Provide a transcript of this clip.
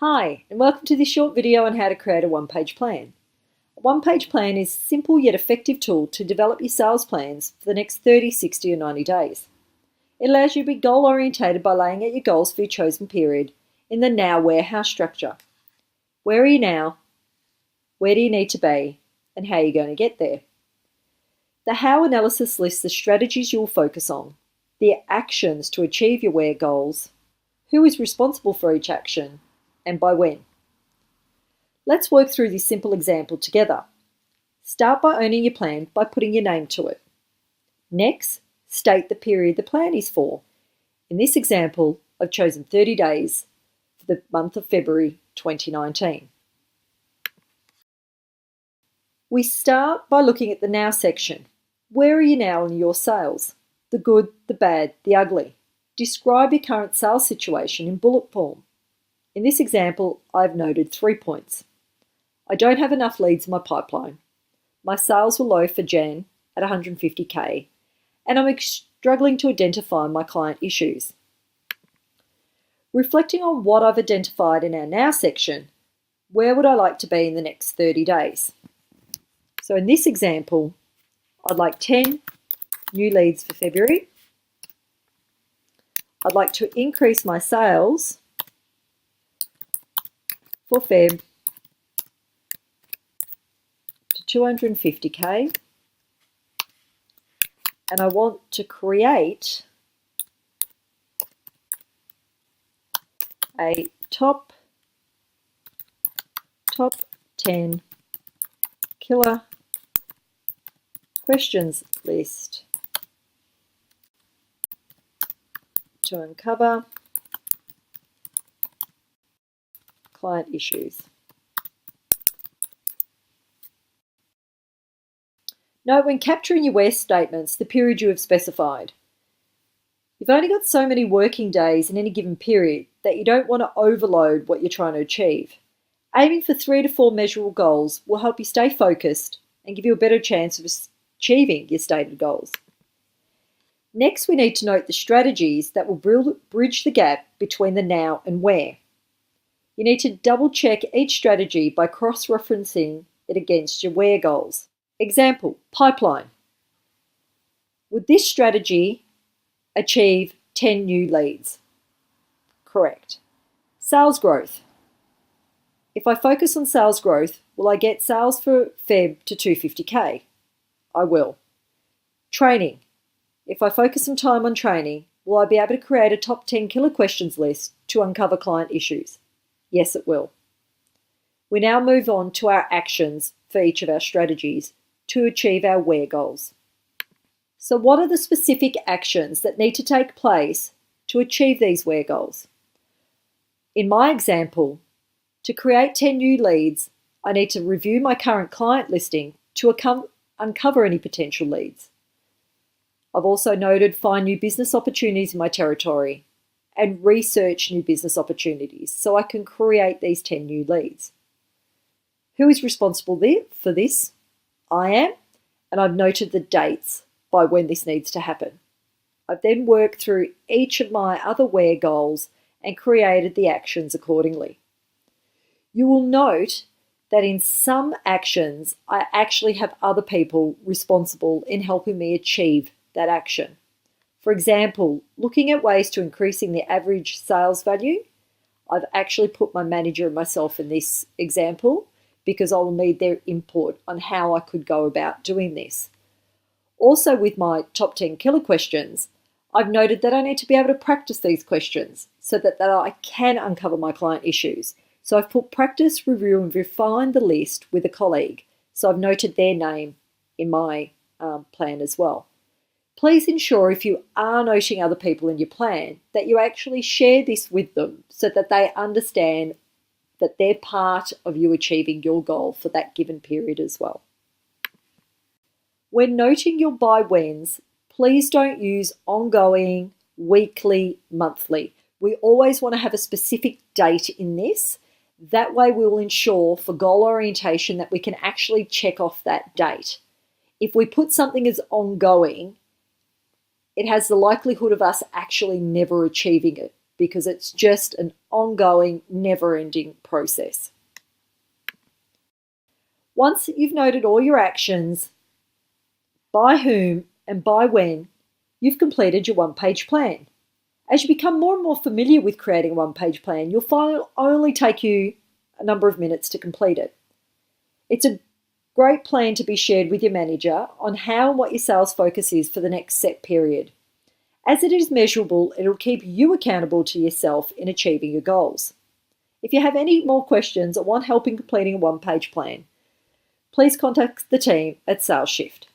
Hi, and welcome to this short video on how to create a one-page plan. A one-page plan is a simple yet effective tool to develop your sales plans for the next 30, 60 or 90 days. It allows you to be goal-orientated by laying out your goals for your chosen period in the now, where, how structure. Where are you now? Where do you need to be? And how are you going to get there? The how analysis lists the strategies you will focus on, the actions to achieve your where goals, who is responsible for each action, and by when. Let's work through this simple example together. Start by owning your plan by putting your name to it. Next, state the period the plan is for. In this example, I've chosen 30 days for the month of February 2019. We start by looking at the now section. Where are you now in your sales? The good, the bad, the ugly. Describe your current sales situation in bullet form. In this example, I've noted 3 points. I don't have enough leads in my pipeline. My sales were low for Jan at 150k, and I'm struggling to identify my client issues. Reflecting on what I've identified in our now section, where would I like to be in the next 30 days? So in this example, I'd like 10 new leads for February. I'd like to increase my sales for Feb to 250k, and I want to create a top 10 killer questions list to uncover client issues. Note when capturing your where statements the period you have specified. You've only got so many working days in any given period that you don't want to overload what you're trying to achieve. Aiming for 3 to 4 measurable goals will help you stay focused and give you a better chance of achieving your stated goals. Next, we need to note the strategies that will bridge the gap between the now and where. You need to double check each strategy by cross-referencing it against your where goals. Example, pipeline. Would this strategy achieve 10 new leads? Correct. Sales growth. If I focus on sales growth, will I get sales for Feb to 250k? I will. Training. If I focus some time on training, will I be able to create a top 10 killer questions list to uncover client issues? Yes, it will. We now move on to our actions for each of our strategies to achieve our where goals. So what are the specific actions that need to take place to achieve these where goals? In my example, to create 10 new leads, I need to review my current client listing to uncover any potential leads. I've also noted find new business opportunities in my territory and research new business opportunities so I can create these 10 new leads. Who is responsible for this? I am, and I've noted the dates by when this needs to happen. I've then worked through each of my other where goals and created the actions accordingly. You will note that in some actions, I actually have other people responsible in helping me achieve that action. For example, looking at ways to increasing the average sales value, I've actually put my manager and myself in this example because I will need their input on how I could go about doing this. Also with my top 10 killer questions, I've noted that I need to be able to practice these questions so that I can uncover my client issues. So I've put practice, review and refine the list with a colleague. So I've noted their name in my plan as well. Please ensure if you are noting other people in your plan that you actually share this with them so that they understand that they're part of you achieving your goal for that given period as well. When noting your by whens, please don't use ongoing, weekly, monthly. We always want to have a specific date in this. That way we will ensure for goal orientation that we can actually check off that date. If we put something as ongoing, it has the likelihood of us actually never achieving it because it's just an ongoing, never-ending process. Once you've noted all your actions, by whom and by when, you've completed your one-page plan. As you become more and more familiar with creating a one-page plan, you'll find it'll only take you a number of minutes to complete it. It's a great plan to be shared with your manager on how and what your sales focus is for the next set period. As it is measurable, it'll keep you accountable to yourself in achieving your goals. If you have any more questions or want help in completing a one-page plan, please contact the team at SalesShift.